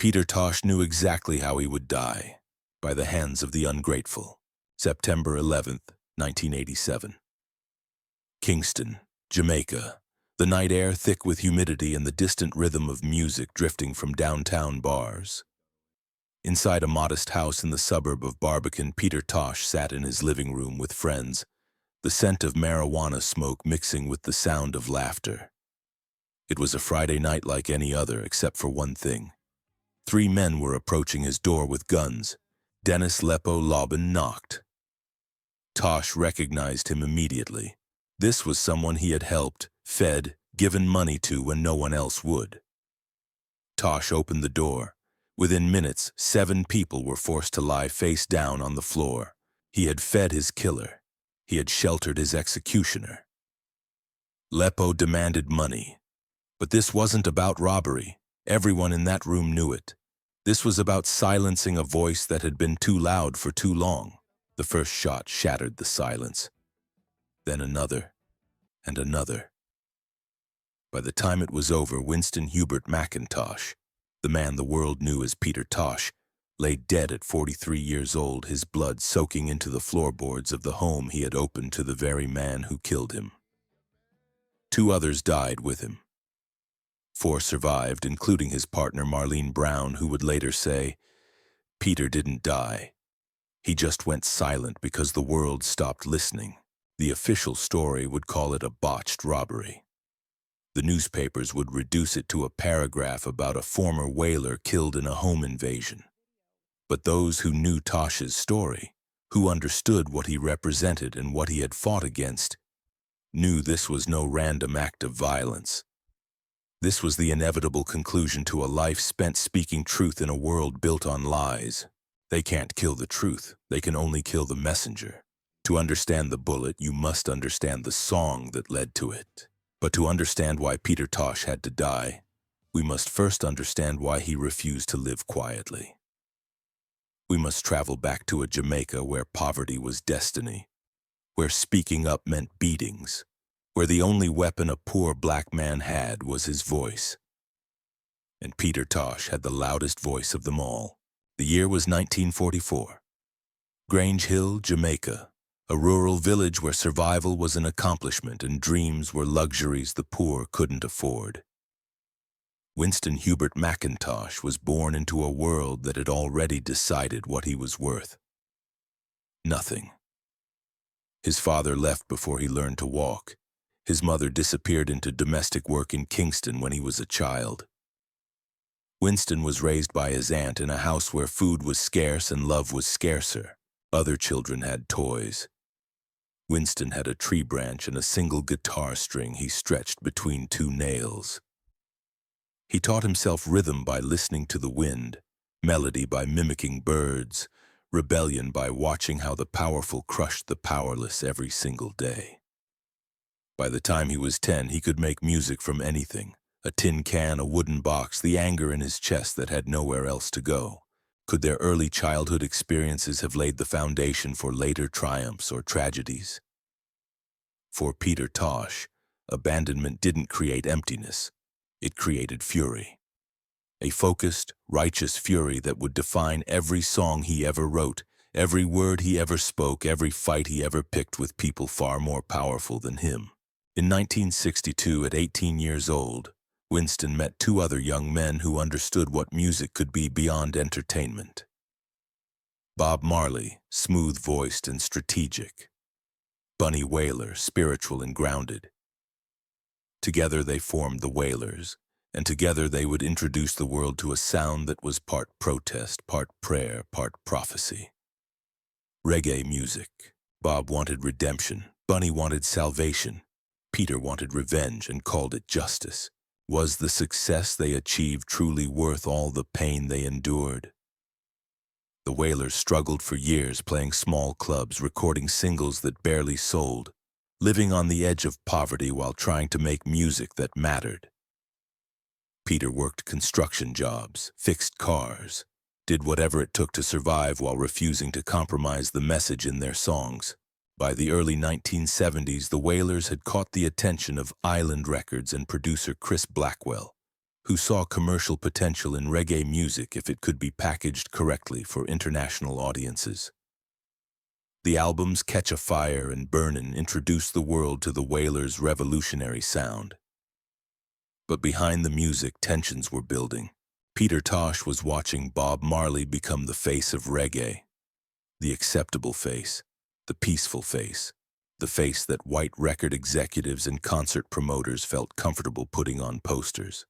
Peter Tosh knew exactly how he would die, by the hands of the ungrateful. September 11th, 1987. Kingston, Jamaica. The night air thick with humidity and the distant rhythm of music drifting from downtown bars. Inside a modest house in the suburb of Barbican, Peter Tosh sat in his living room with friends, the scent of marijuana smoke mixing with the sound of laughter. It was a Friday night like any other, except for one thing. 3 men were approaching his door with guns. Dennis Lepo Lobben knocked. Tosh recognized him immediately. This was someone he had helped, fed, given money to when no one else would. Tosh opened the door. Within minutes, 7 people were forced to lie face down on the floor. He had fed his killer. He had sheltered his executioner. Lepo demanded money. But this wasn't about robbery. Everyone in that room knew it. This was about silencing a voice that had been too loud for too long. The first shot shattered the silence. Then another, and another. By the time it was over, Winston Hubert McIntosh, the man the world knew as Peter Tosh, lay dead at 43 years old, his blood soaking into the floorboards of the home he had opened to the very man who killed him. 2 others died with him. 4 survived, including his partner Marlene Brown, who would later say, "Peter didn't die. He just went silent because the world stopped listening." The official story would call it a botched robbery. The newspapers would reduce it to a paragraph about a former whaler killed in a home invasion. But those who knew Tosh's story, who understood what he represented and what he had fought against, knew this was no random act of violence. This was the inevitable conclusion to a life spent speaking truth in a world built on lies. They can't kill the truth, they can only kill the messenger. To understand the bullet, you must understand the song that led to it. But to understand why Peter Tosh had to die, we must first understand why he refused to live quietly. We must travel back to a Jamaica where poverty was destiny, where speaking up meant beatings, where the only weapon a poor black man had was his voice. And Peter Tosh had the loudest voice of them all. The year was 1944. Grange Hill, Jamaica, a rural village where survival was an accomplishment and dreams were luxuries the poor couldn't afford. Winston Hubert McIntosh was born into a world that had already decided what he was worth. Nothing. His father left before he learned to walk. His mother disappeared into domestic work in Kingston when he was a child. Winston was raised by his aunt in a house where food was scarce and love was scarcer. Other children had toys. Winston had a tree branch and a single guitar string he stretched between 2 nails. He taught himself rhythm by listening to the wind, melody by mimicking birds, rebellion by watching how the powerful crushed the powerless every single day. By the time he was 10, he could make music from anything, a tin can, a wooden box, the anger in his chest that had nowhere else to go. Could their early childhood experiences have laid the foundation for later triumphs or tragedies? For Peter Tosh, abandonment didn't create emptiness. It created fury. A focused, righteous fury that would define every song he ever wrote, every word he ever spoke, every fight he ever picked with people far more powerful than him. In 1962, at 18 years old, Winston met 2 other young men who understood what music could be beyond entertainment. Bob Marley, smooth-voiced and strategic. Bunny Wailer, spiritual and grounded. Together they formed the Wailers, and together they would introduce the world to a sound that was part protest, part prayer, part prophecy. Reggae music. Bob wanted redemption. Bunny wanted salvation. Peter wanted revenge and called it justice. Was the success they achieved truly worth all the pain they endured? The Wailers struggled for years, playing small clubs, recording singles that barely sold, living on the edge of poverty while trying to make music that mattered. Peter worked construction jobs, fixed cars, did whatever it took to survive while refusing to compromise the message in their songs. By the early 1970s, the Wailers had caught the attention of Island Records and producer Chris Blackwell. who saw commercial potential in reggae music if it could be packaged correctly for international audiences. The albums Catch a Fire and Burnin' introduced the world to the Wailers' revolutionary sound. But behind the music, tensions were building. Peter Tosh was watching Bob Marley become the face of reggae. The acceptable face, the peaceful face, the face that white record executives and concert promoters felt comfortable putting on posters.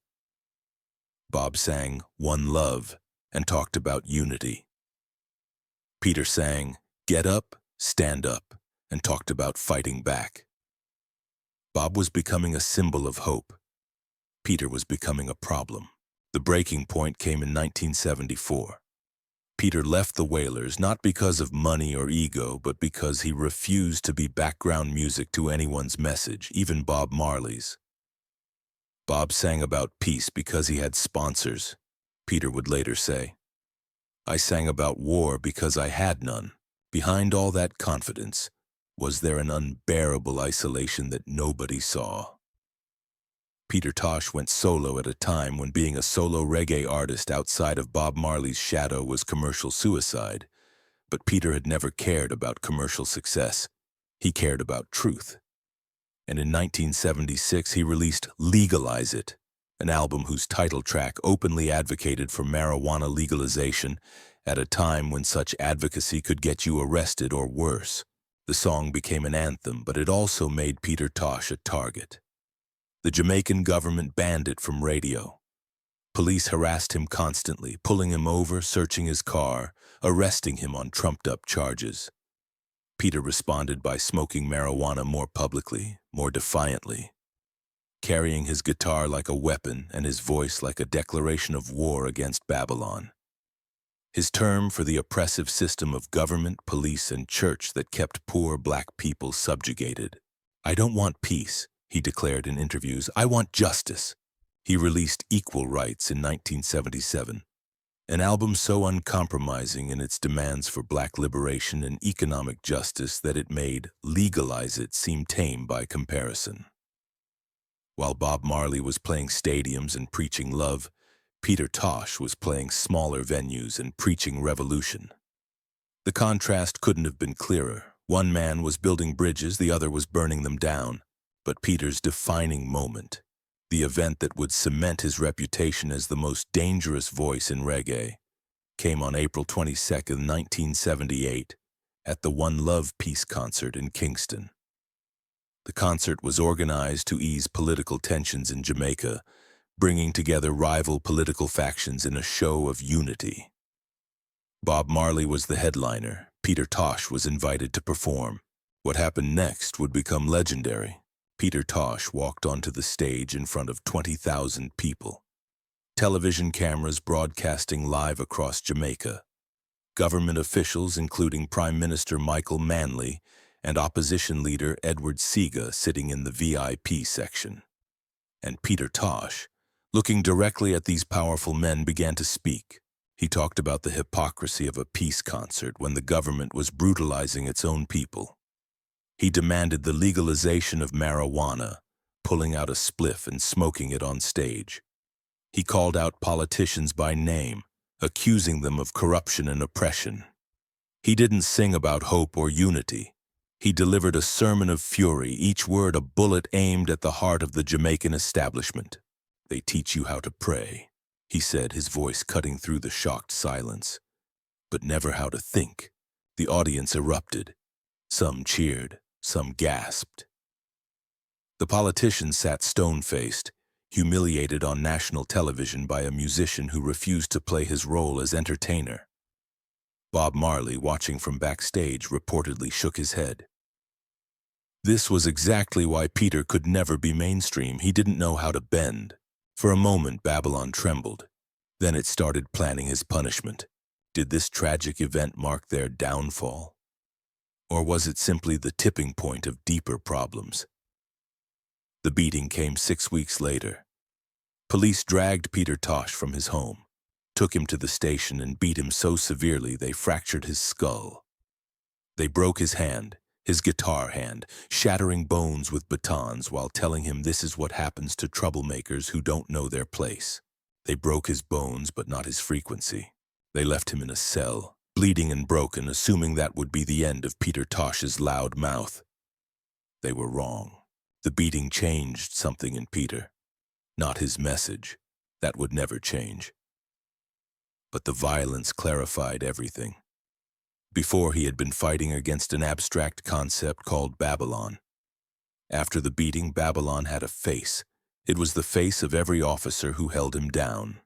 Bob sang One Love and talked about unity. Peter sang Get Up, Stand Up and talked about fighting back. Bob was becoming a symbol of hope. Peter was becoming a problem. The breaking point came in 1974. Peter left the Wailers not because of money or ego, but because he refused to be background music to anyone's message, even Bob Marley's. Bob sang about peace because he had sponsors, Peter would later say. I sang about war because I had none. Behind all that confidence, was there an unbearable isolation that nobody saw? Peter Tosh went solo at a time when being a solo reggae artist outside of Bob Marley's shadow was commercial suicide. But Peter had never cared about commercial success. He cared about truth. And in 1976 he released Legalize It, an album whose title track openly advocated for marijuana legalization at a time when such advocacy could get you arrested or worse. The song became an anthem, but it also made Peter Tosh a target. The Jamaican government banned it from radio. Police harassed him constantly, pulling him over, searching his car, arresting him on trumped-up charges. Peter responded by smoking marijuana more publicly, more defiantly, carrying his guitar like a weapon and his voice like a declaration of war against Babylon. His term for the oppressive system of government, police, and church that kept poor black people subjugated. I don't want peace, he declared in interviews. I want justice. He released Equal Rights in 1977, an album so uncompromising in its demands for black liberation and economic justice that it made Legalize It seem tame by comparison. While Bob Marley was playing stadiums and preaching love, Peter Tosh was playing smaller venues and preaching revolution. The contrast couldn't have been clearer. One man was building bridges, the other was burning them down. But Peter's defining moment, the event that would cement his reputation as the most dangerous voice in reggae, came on April 22, 1978, at the One Love Peace concert in Kingston. The concert was organized to ease political tensions in Jamaica, bringing together rival political factions in a show of unity. Bob Marley was the headliner. Peter Tosh was invited to perform. What happened next would become legendary. Peter Tosh walked onto the stage in front of 20,000 people. Television cameras broadcasting live across Jamaica. Government officials, including Prime Minister Michael Manley and opposition leader Edward Seaga, sitting in the VIP section. And Peter Tosh, looking directly at these powerful men, began to speak. He talked about the hypocrisy of a peace concert when the government was brutalizing its own people. He demanded the legalization of marijuana, pulling out a spliff and smoking it on stage. He called out politicians by name, accusing them of corruption and oppression. He didn't sing about hope or unity. He delivered a sermon of fury, each word a bullet aimed at the heart of the Jamaican establishment. They teach you how to pray, he said, his voice cutting through the shocked silence. But never how to think. The audience erupted. Some cheered. Some gasped. The politician sat stone-faced, humiliated on national television by a musician who refused to play his role as entertainer. Bob Marley, watching from backstage, reportedly shook his head. This was exactly why Peter could never be mainstream. He didn't know how to bend. For a moment, Babylon trembled. Then it started planning his punishment. Did this tragic event mark their downfall? Or was it simply the tipping point of deeper problems? The beating came 6 weeks later. Police dragged Peter Tosh from his home, took him to the station and beat him so severely they fractured his skull. They broke his hand, his guitar hand, shattering bones with batons while telling him this is what happens to troublemakers who don't know their place. They broke his bones, but not his frequency. They left him in a cell, bleeding and broken, assuming that would be the end of Peter Tosh's loud mouth. They were wrong. The beating changed something in Peter. Not his message. That would never change. But the violence clarified everything. Before, he had been fighting against an abstract concept called Babylon. After the beating, Babylon had a face. It was the face of every officer who held him down.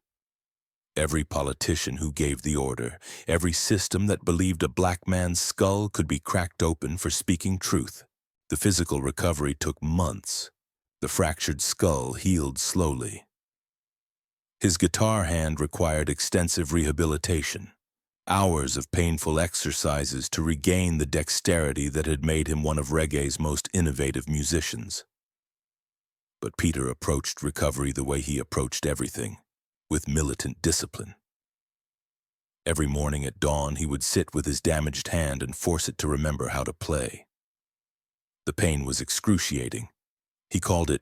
Every politician who gave the order. Every system that believed a black man's skull could be cracked open for speaking truth. The physical recovery took months. The fractured skull healed slowly. His guitar hand required extensive rehabilitation. Hours of painful exercises to regain the dexterity that had made him one of reggae's most innovative musicians. But Peter approached recovery the way he approached everything, with militant discipline. Every morning at dawn, he would sit with his damaged hand and force it to remember how to play. The pain was excruciating. He called it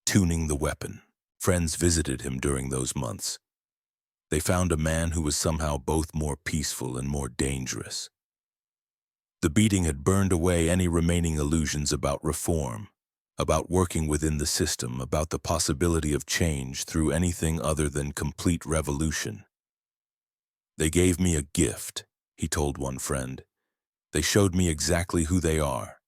tuning the weapon. Friends visited him during those months. They found a man who was somehow both more peaceful and more dangerous. The beating had burned away any remaining illusions about reform, about working within the system, about the possibility of change through anything other than complete revolution. "They gave me a gift," he told one friend. "They showed me exactly who they are.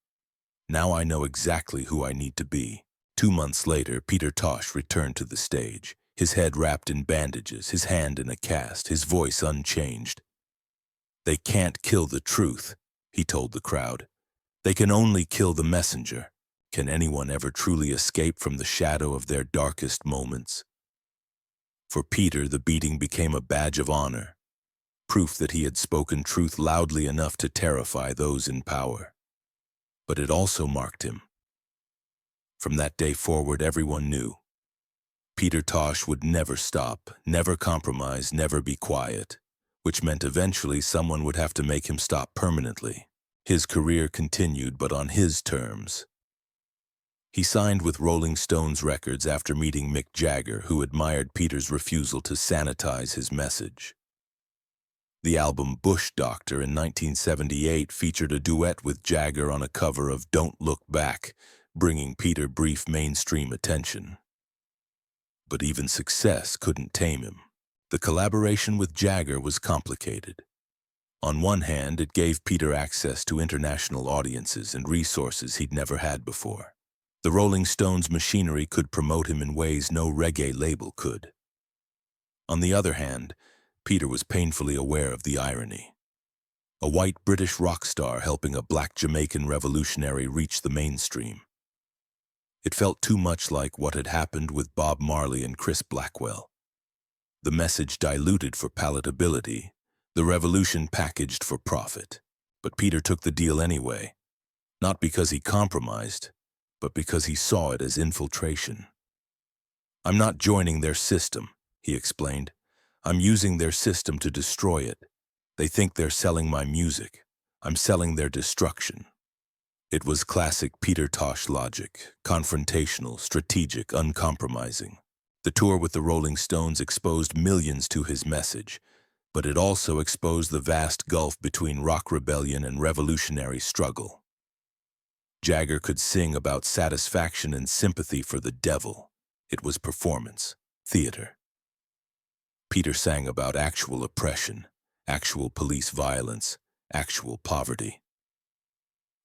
Now I know exactly who I need to be." 2 months later, Peter Tosh returned to the stage, his head wrapped in bandages, his hand in a cast, his voice unchanged. "They can't kill the truth," he told the crowd. "They can only kill the messenger. Can anyone ever truly escape from the shadow of their darkest moments?" For Peter, the beating became a badge of honor, proof that he had spoken truth loudly enough to terrify those in power. But it also marked him. From that day forward, everyone knew. Peter Tosh would never stop, never compromise, never be quiet, which meant eventually someone would have to make him stop permanently. His career continued, but on his terms. He signed with Rolling Stones Records after meeting Mick Jagger, who admired Peter's refusal to sanitize his message. The album Bush Doctor in 1978 featured a duet with Jagger on a cover of Don't Look Back, bringing Peter brief mainstream attention. But even success couldn't tame him. The collaboration with Jagger was complicated. On one hand, it gave Peter access to international audiences and resources he'd never had before. The Rolling Stones machinery could promote him in ways no reggae label could. On the other hand, Peter was painfully aware of the irony. A white British rock star helping a black Jamaican revolutionary reach the mainstream. It felt too much like what had happened with Bob Marley and Chris Blackwell. The message diluted for palatability, the revolution packaged for profit. But Peter took the deal anyway, not because he compromised, but because he saw it as infiltration. "I'm not joining their system," he explained. "I'm using their system to destroy it. They think they're selling my music. I'm selling their destruction." It was classic Peter Tosh logic, confrontational, strategic, uncompromising. The tour with the Rolling Stones exposed millions to his message, but it also exposed the vast gulf between rock rebellion and revolutionary struggle. Jagger could sing about satisfaction and sympathy for the devil. It was performance, theater. Peter sang about actual oppression, actual police violence, actual poverty.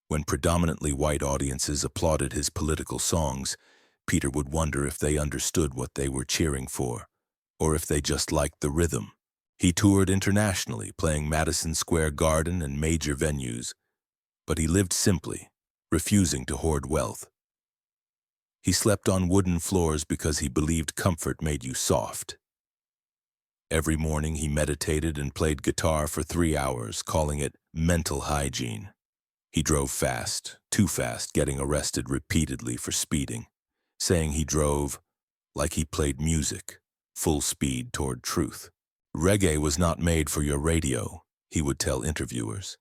When predominantly white audiences applauded his political songs, Peter would wonder if they understood what they were cheering for, or if they just liked the rhythm. He toured internationally, playing Madison Square Garden and major venues, but he lived simply, refusing to hoard wealth. He slept on wooden floors because he believed comfort made you soft. Every morning he meditated and played guitar for 3 hours, calling it mental hygiene. He drove fast, too fast, getting arrested repeatedly for speeding, saying he drove like he played music, full speed toward truth. "Reggae was not made for your radio," he would tell interviewers.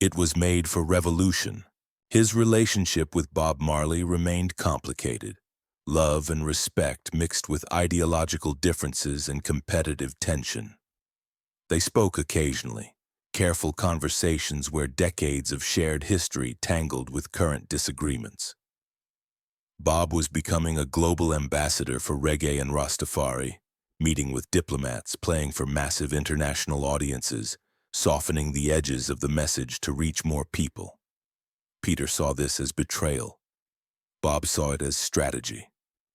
It was made for revolution. His relationship with Bob Marley remained complicated. Love and respect mixed with ideological differences and competitive tension. They spoke occasionally, careful conversations where decades of shared history tangled with current disagreements. Bob was becoming a global ambassador for reggae and Rastafari, meeting with diplomats, playing for massive international audiences, softening the edges of the message to reach more people. Peter saw this as betrayal. Bob saw it as strategy.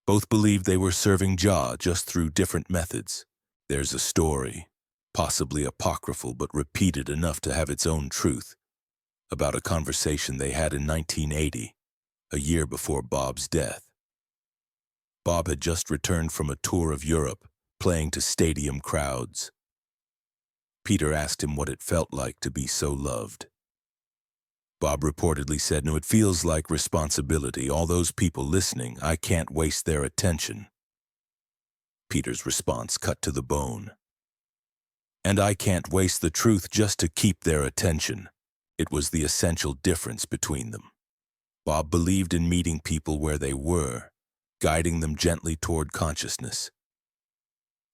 Both believed they were serving Jah, just through different methods. There's a story, possibly apocryphal but repeated enough to have its own truth, about a conversation they had in 1980, a year before Bob's death. Bob had just returned from a tour of Europe, playing to stadium crowds. Peter asked him what it felt like to be so loved. Bob reportedly said, "No, it feels like responsibility. All those people listening, I can't waste their attention." Peter's response cut to the bone. "And I can't waste the truth just to keep their attention." It was the essential difference between them. Bob believed in meeting people where they were, guiding them gently toward consciousness.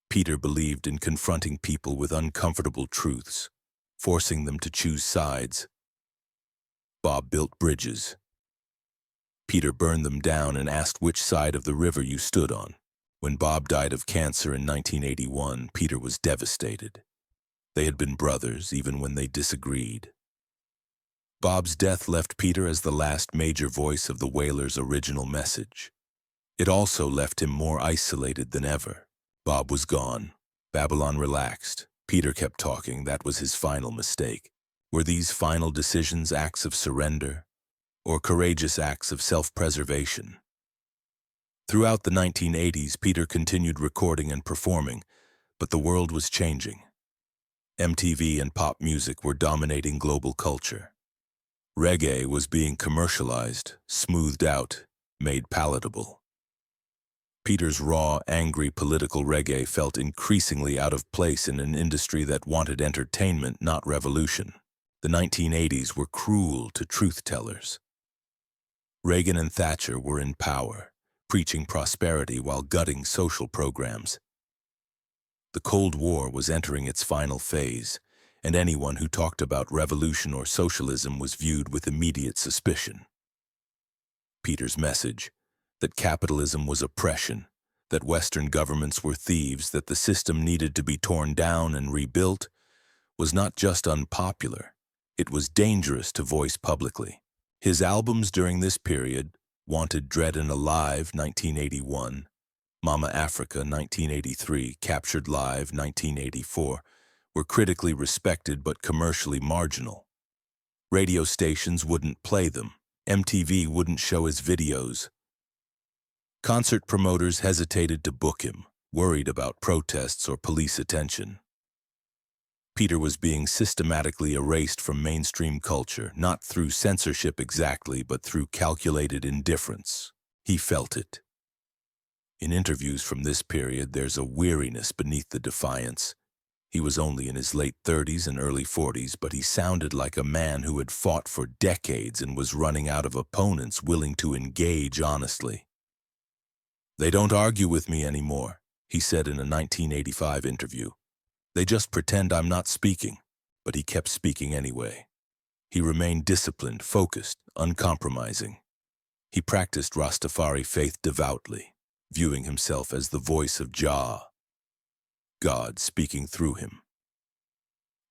Peter believed in confronting people with uncomfortable truths, forcing them to choose sides. Bob built bridges. Peter burned them down and asked which side of the river you stood on. When Bob died of cancer in 1981, Peter was devastated. They had been brothers even when they disagreed. Bob's death left Peter as the last major voice of the Wailers' original message. It also left him more isolated than ever. Bob was gone. Babylon relaxed. Peter kept talking. That was his final mistake. Were these final decisions acts of surrender, or courageous acts of self-preservation? Throughout the 1980s, Peter continued recording and performing, but the world was changing. MTV and pop music were dominating global culture. Reggae was being commercialized, smoothed out, made palatable. Peter's raw, angry political reggae felt increasingly out of place in an industry that wanted entertainment, not revolution. The 1980s were cruel to truth-tellers. Reagan and Thatcher were in power, preaching prosperity while gutting social programs. The Cold War was entering its final phase, and anyone who talked about revolution or socialism was viewed with immediate suspicion. Peter's message, that capitalism was oppression, that Western governments were thieves, that the system needed to be torn down and rebuilt, was not just unpopular, it was dangerous to voice publicly. His albums during this period, Wanted Dead and Alive, 1981, Mama Africa, 1983, Captured Live, 1984, were critically respected but commercially marginal. Radio stations wouldn't play them. MTV wouldn't show his videos. Concert promoters hesitated to book him, worried about protests or police attention. Peter was being systematically erased from mainstream culture, not through censorship exactly, but through calculated indifference. He felt it. In interviews from this period, there's a weariness beneath the defiance. He was only in his late 30s and early 40s, but he sounded like a man who had fought for decades and was running out of opponents willing to engage honestly. "They don't argue with me anymore," he said in a 1985 interview. "They just pretend I'm not speaking," but he kept speaking anyway. He remained disciplined, focused, uncompromising. He practiced Rastafari faith devoutly, viewing himself as the voice of Jah, God speaking through him.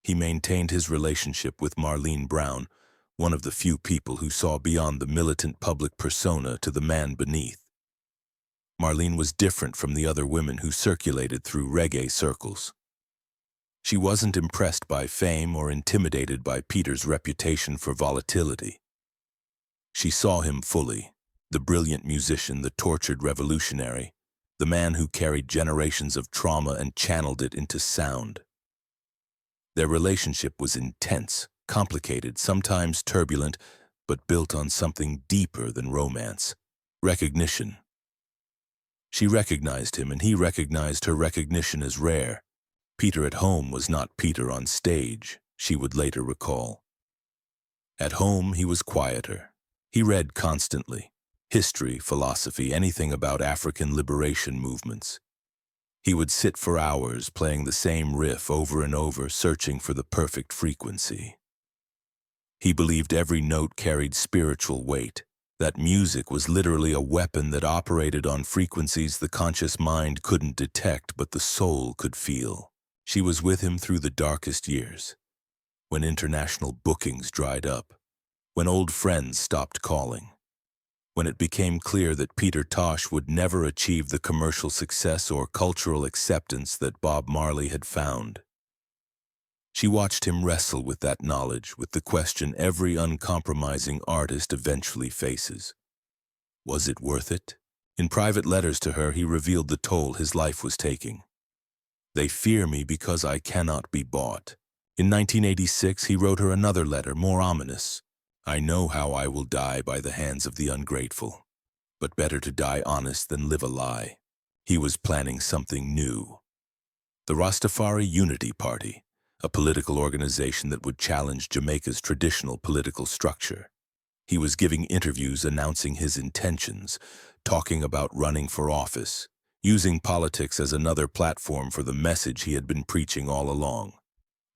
He maintained his relationship with Marlene Brown, one of the few people who saw beyond the militant public persona to the man beneath. Marlene was different from the other women who circulated through reggae circles. She wasn't impressed by fame or intimidated by Peter's reputation for volatility. She saw him fully, the brilliant musician, the tortured revolutionary, the man who carried generations of trauma and channeled it into sound. Their relationship was intense, complicated, sometimes turbulent, but built on something deeper than romance, recognition. She recognized him, and he recognized her recognition as rare. Peter at home was not Peter on stage, she would later recall. At home, he was quieter. He read constantly. History, philosophy, anything about African liberation movements. He would sit for hours playing the same riff over and over, searching for the perfect frequency. He believed every note carried spiritual weight, that music was literally a weapon that operated on frequencies the conscious mind couldn't detect but the soul could feel. She was with him through the darkest years, when international bookings dried up, when old friends stopped calling, when it became clear that Peter Tosh would never achieve the commercial success or cultural acceptance that Bob Marley had found. She watched him wrestle with that knowledge, with the question every uncompromising artist eventually faces. Was it worth it? In private letters to her, he revealed the toll his life was taking. They fear me because I cannot be bought. In 1986, he wrote her another letter, more ominous. I know how I will die by the hands of the ungrateful, but better to die honest than live a lie. He was planning something new. The Rastafari Unity Party, a political organization that would challenge Jamaica's traditional political structure. He was giving interviews announcing his intentions, talking about running for office, using politics as another platform for the message he had been preaching all along.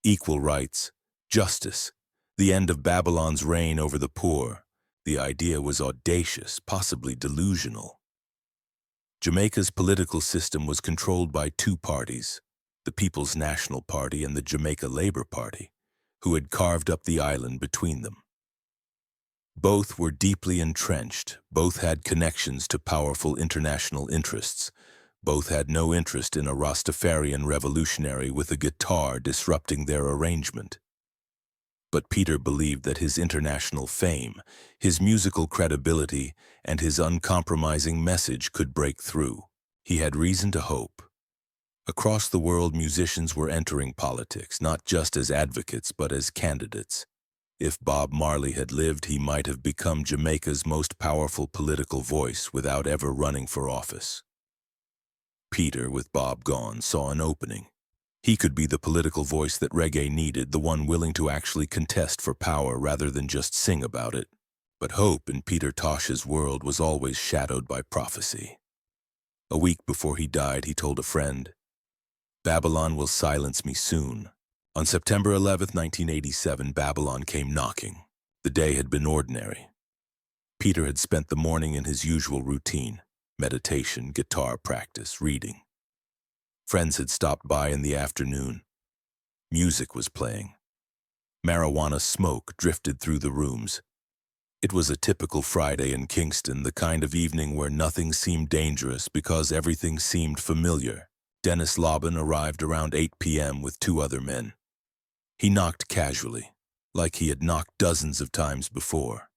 Equal rights, justice, the end of Babylon's reign over the poor. The idea was audacious, possibly delusional. Jamaica's political system was controlled by two parties, the People's National Party and the Jamaica Labour Party, who had carved up the island between them. Both were deeply entrenched, both had connections to powerful international interests, both had no interest in a Rastafarian revolutionary with a guitar disrupting their arrangement. But Peter believed that his international fame, his musical credibility, and his uncompromising message could break through. He had reason to hope. Across the world, musicians were entering politics, not just as advocates, but as candidates. If Bob Marley had lived, he might have become Jamaica's most powerful political voice without ever running for office. Peter, with Bob gone, saw an opening. He could be the political voice that reggae needed, the one willing to actually contest for power rather than just sing about it. But hope in Peter Tosh's world was always shadowed by prophecy. A week before he died, he told a friend, "Babylon will silence me soon." On September 11, 1987, Babylon came knocking. The day had been ordinary. Peter had spent the morning in his usual routine: meditation, guitar practice, reading. Friends had stopped by in the afternoon. Music was playing. Marijuana smoke drifted through the rooms. It was a typical Friday in Kingston, the kind of evening where nothing seemed dangerous because everything seemed familiar. Dennis Lobban arrived around 8 p.m. with two other men. He knocked casually, like he had knocked dozens of times before.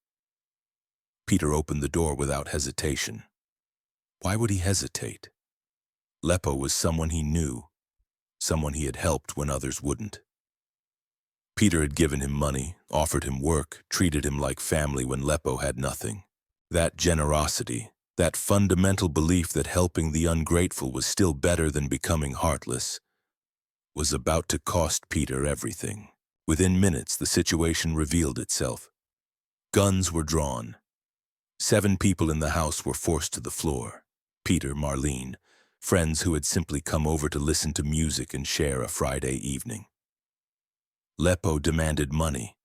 Peter opened the door without hesitation. Why would he hesitate? Lepo was someone he knew, someone he had helped when others wouldn't. Peter had given him money, offered him work, treated him like family when Lepo had nothing. That generosity, that fundamental belief that helping the ungrateful was still better than becoming heartless, was about to cost Peter everything. Within minutes, the situation revealed itself. Guns were drawn. 7 people in the house were forced to the floor. Peter, Marlene, friends who had simply come over to listen to music and share a Friday evening. Lepo demanded money.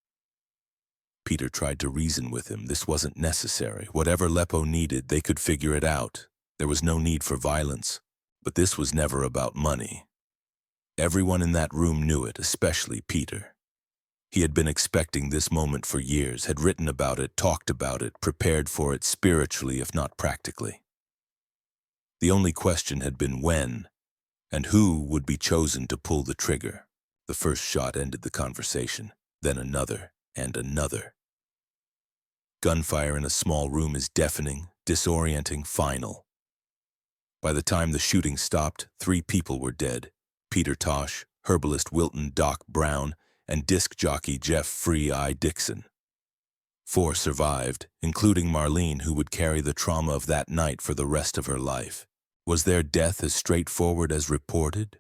Peter tried to reason with him. This wasn't necessary. Whatever Lepo needed, they could figure it out. There was no need for violence. But this was never about money. Everyone in that room knew it, especially Peter. He had been expecting this moment for years, had written about it, talked about it, prepared for it spiritually, if not practically. The only question had been when, and who would be chosen to pull the trigger. The first shot ended the conversation, then another and another. Gunfire in a small room is deafening, disorienting, final. By the time the shooting stopped, 3 people were dead: Peter Tosh, herbalist Wilton Doc Brown, and disc jockey Jeff Free Eye Dixon. 4 survived, including Marlene, who would carry the trauma of that night for the rest of her life. Was their death as straightforward as reported?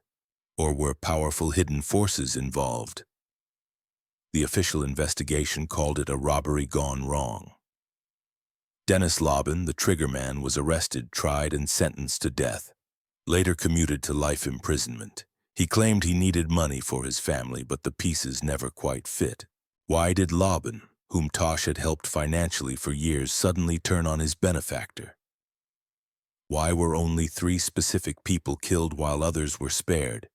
Or were powerful hidden forces involved? The official investigation called it a robbery gone wrong. Dennis Lobban, the triggerman, was arrested, tried, and sentenced to death, later commuted to life imprisonment. He claimed he needed money for his family, but the pieces never quite fit. Why did Lobban, whom Tosh had helped financially for years, suddenly turn on his benefactor? Why were only 3 specific people killed while others were spared?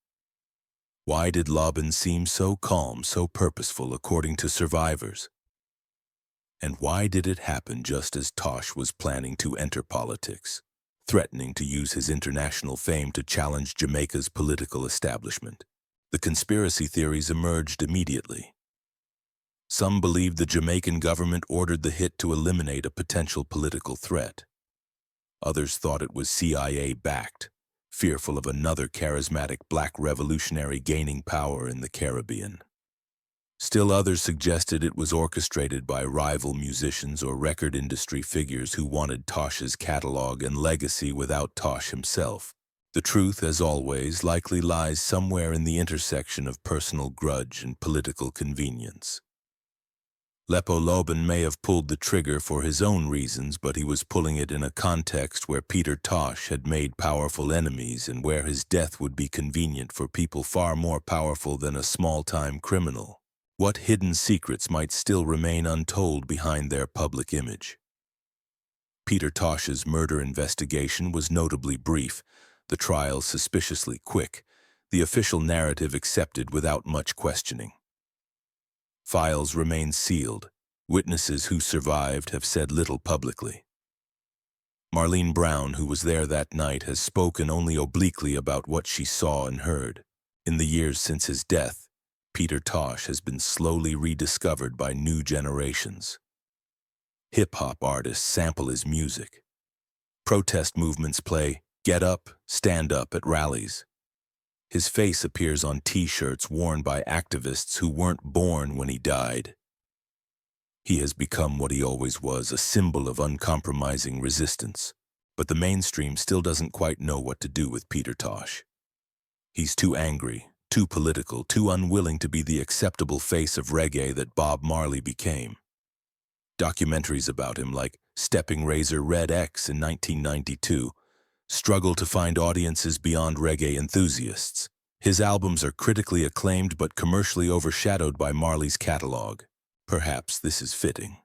Why did Lobban seem so calm, so purposeful, according to survivors? And why did it happen just as Tosh was planning to enter politics, threatening to use his international fame to challenge Jamaica's political establishment? The conspiracy theories emerged immediately. Some believed the Jamaican government ordered the hit to eliminate a potential political threat. Others thought it was CIA-backed, fearful of another charismatic black revolutionary gaining power in the Caribbean. Still others suggested it was orchestrated by rival musicians or record industry figures who wanted Tosh's catalog and legacy without Tosh himself. The truth, as always, likely lies somewhere in the intersection of personal grudge and political convenience. Lepo Lobban may have pulled the trigger for his own reasons, but he was pulling it in a context where Peter Tosh had made powerful enemies and where his death would be convenient for people far more powerful than a small-time criminal. What hidden secrets might still remain untold behind their public image? Peter Tosh's murder investigation was notably brief, the trial suspiciously quick, the official narrative accepted without much questioning. Files remain sealed. Witnesses who survived have said little publicly. Marlene Brown, who was there that night, has spoken only obliquely about what she saw and heard. In the years since his death, Peter Tosh has been slowly rediscovered by new generations. Hip-hop artists sample his music. Protest movements play "Get Up, Stand Up" at rallies. His face appears on T-shirts worn by activists who weren't born when he died. He has become what he always was, a symbol of uncompromising resistance. But the mainstream still doesn't quite know what to do with Peter Tosh. He's too angry, too political, too unwilling to be the acceptable face of reggae that Bob Marley became. Documentaries about him, like Stepping Razor Red X in 1992, struggle to find audiences beyond reggae enthusiasts. His albums are critically acclaimed but commercially overshadowed by Marley's catalog. Perhaps this is fitting.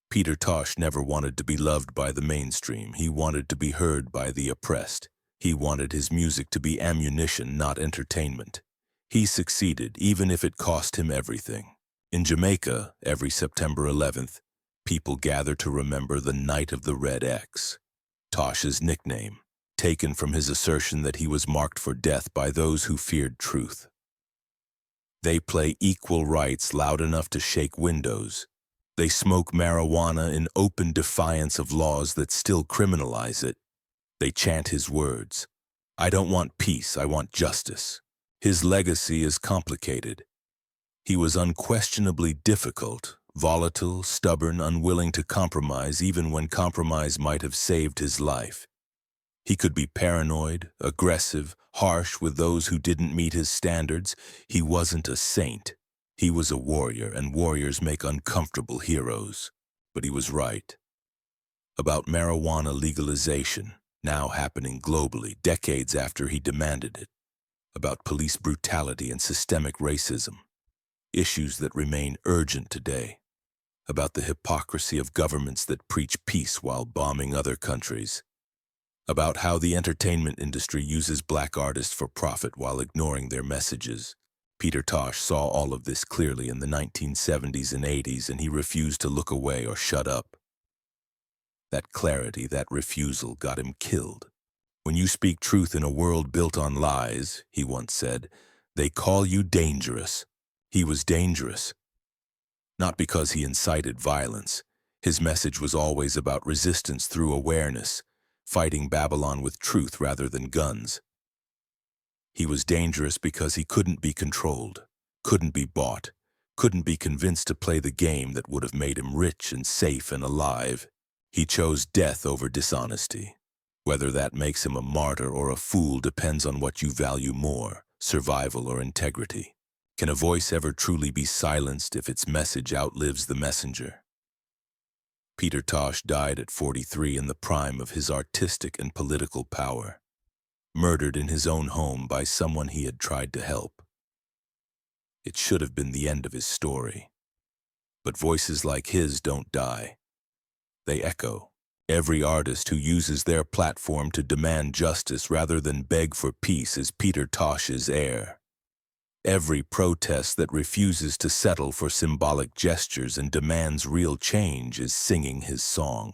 Peter Tosh never wanted to be loved by the mainstream. He wanted to be heard by the oppressed. He wanted his music to be ammunition, not entertainment. He succeeded, even if it cost him everything. In Jamaica, every September 11th, people gather to remember the Night of the Red X. Tosh's nickname, taken from his assertion that he was marked for death by those who feared truth. They play Equal Rights loud enough to shake windows. They smoke marijuana in open defiance of laws that still criminalize it. They chant his words. I don't want peace, I want justice. His legacy is complicated. He was unquestionably difficult, volatile, stubborn, unwilling to compromise even when compromise might have saved his life. He could be paranoid, aggressive, harsh with those who didn't meet his standards. He wasn't a saint. He was a warrior, and warriors make uncomfortable heroes. But he was right. About marijuana legalization, now happening globally, decades after he demanded it. About police brutality and systemic racism, issues that remain urgent today. About the hypocrisy of governments that preach peace while bombing other countries. About how the entertainment industry uses black artists for profit while ignoring their messages. Peter Tosh saw all of this clearly in the 1970s and 80s, and he refused to look away or shut up. That clarity, that refusal, got him killed. When you speak truth in a world built on lies, he once said, they call you dangerous. He was dangerous. Not because he incited violence. His message was always about resistance through awareness, fighting Babylon with truth rather than guns. He was dangerous because he couldn't be controlled, couldn't be bought, couldn't be convinced to play the game that would have made him rich and safe and alive. He chose death over dishonesty. Whether that makes him a martyr or a fool depends on what you value more, survival or integrity. Can a voice ever truly be silenced if its message outlives the messenger? Peter Tosh died at 43 in the prime of his artistic and political power, murdered in his own home by someone he had tried to help. It should have been the end of his story. But voices like his don't die. They echo. Every artist who uses their platform to demand justice rather than beg for peace is Peter Tosh's heir. Every protest that refuses to settle for symbolic gestures and demands real change is singing his song.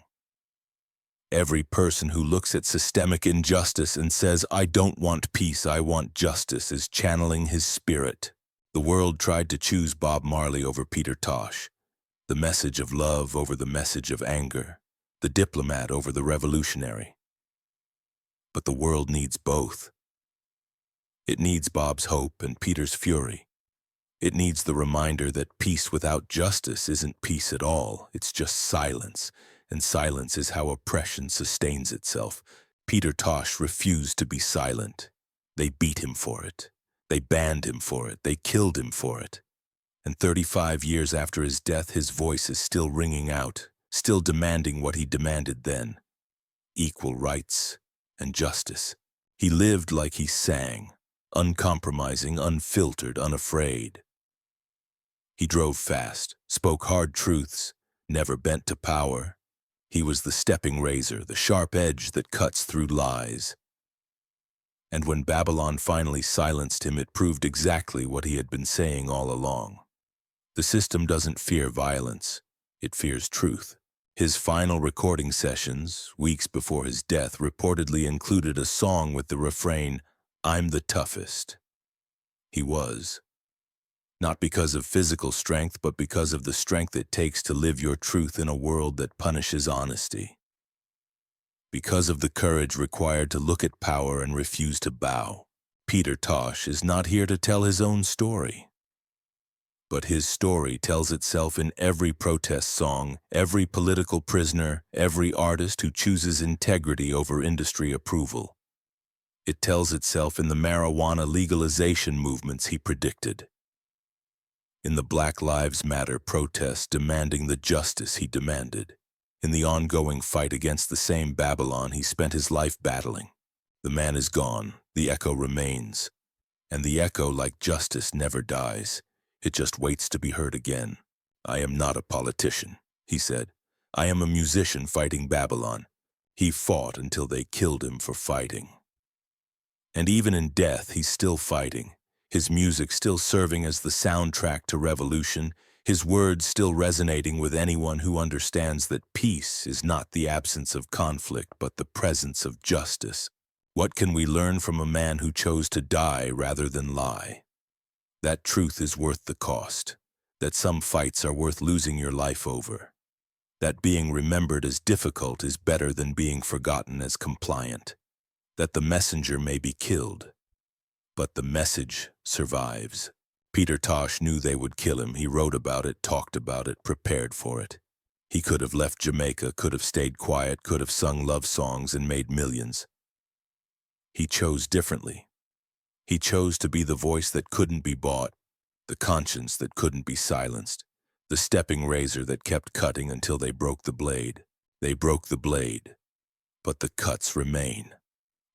Every person who looks at systemic injustice and says, "I don't want peace, I want justice," is channeling his spirit. The world tried to choose Bob Marley over Peter Tosh, the message of love over the message of anger, the diplomat over the revolutionary. But the world needs both. It needs Bob's hope and Peter's fury. It needs the reminder that peace without justice isn't peace at all, it's just silence, and silence is how oppression sustains itself. Peter Tosh refused to be silent. They beat him for it. They banned him for it. They killed him for it. And 35 years after his death, his voice is still ringing out, still demanding what he demanded then: equal rights and justice. He lived like he sang, uncompromising, unfiltered, unafraid. He drove fast, spoke hard truths, never bent to power. He was the stepping razor, the sharp edge that cuts through lies. And when Babylon finally silenced him, it proved exactly what he had been saying all along. The system doesn't fear violence, it fears truth. His final recording sessions, weeks before his death, reportedly included a song with the refrain, "I'm the toughest." He was. Not because of physical strength, but because of the strength it takes to live your truth in a world that punishes honesty. Because of the courage required to look at power and refuse to bow. Peter Tosh is not here to tell his own story. But his story tells itself in every protest song, every political prisoner, every artist who chooses integrity over industry approval. It tells itself in the marijuana legalization movements he predicted, in the Black Lives Matter protests demanding the justice he demanded, in the ongoing fight against the same Babylon he spent his life battling. The man is gone, the echo remains, and the echo, like justice, never dies. It just waits to be heard again. "I am not a politician," he said. "I am a musician fighting Babylon." He fought until they killed him for fighting. And even in death, he's still fighting. His music still serving as the soundtrack to revolution, his words still resonating with anyone who understands that peace is not the absence of conflict, but the presence of justice. What can we learn from a man who chose to die rather than lie? That truth is worth the cost, that some fights are worth losing your life over, that being remembered as difficult is better than being forgotten as compliant, that the messenger may be killed, but the message survives. Peter Tosh knew they would kill him. He wrote about it, talked about it, prepared for it. He could have left Jamaica, could have stayed quiet, could have sung love songs and made millions. He chose differently. He chose to be the voice that couldn't be bought, the conscience that couldn't be silenced, the stepping razor that kept cutting until they broke the blade. They broke the blade, but the cuts remain.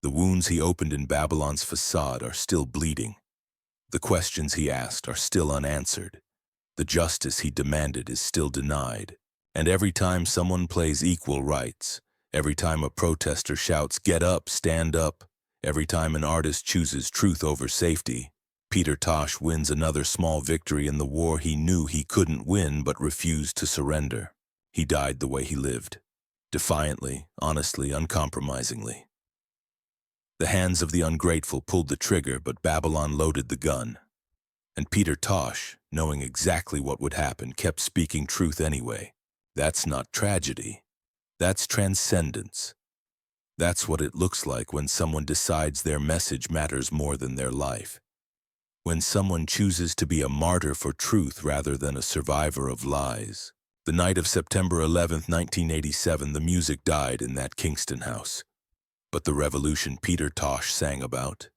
The wounds he opened in Babylon's facade are still bleeding. The questions he asked are still unanswered. The justice he demanded is still denied. And every time someone plays equal rights, every time a protester shouts, "Get up, stand up," every time an artist chooses truth over safety, Peter Tosh wins another small victory in the war he knew he couldn't win but refused to surrender. He died the way he lived, defiantly, honestly, uncompromisingly. The hands of the ungrateful pulled the trigger, but Babylon loaded the gun. And Peter Tosh, knowing exactly what would happen, kept speaking truth anyway. That's not tragedy. That's transcendence. That's what it looks like when someone decides their message matters more than their life. When someone chooses to be a martyr for truth rather than a survivor of lies. The night of September 11th, 1987, the music died in that Kingston house. But the revolution Peter Tosh sang about,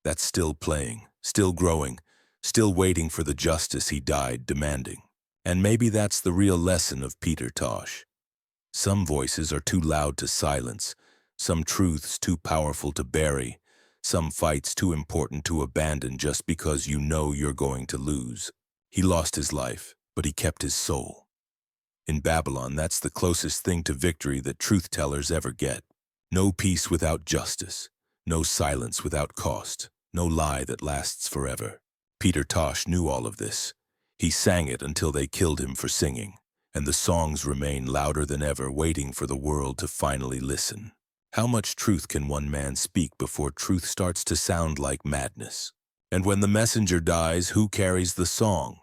that's still playing, still growing, still waiting for the justice he died demanding. And maybe that's the real lesson of Peter Tosh. Some voices are too loud to silence, some truths too powerful to bury, some fights too important to abandon just because you know you're going to lose. He lost his life, but he kept his soul. In Babylon, that's the closest thing to victory that truth-tellers ever get. No peace without justice, no silence without cost, no lie that lasts forever. Peter Tosh knew all of this. He sang it until they killed him for singing, and the songs remain louder than ever, waiting for the world to finally listen. How much truth can one man speak before truth starts to sound like madness? And when the messenger dies, who carries the song?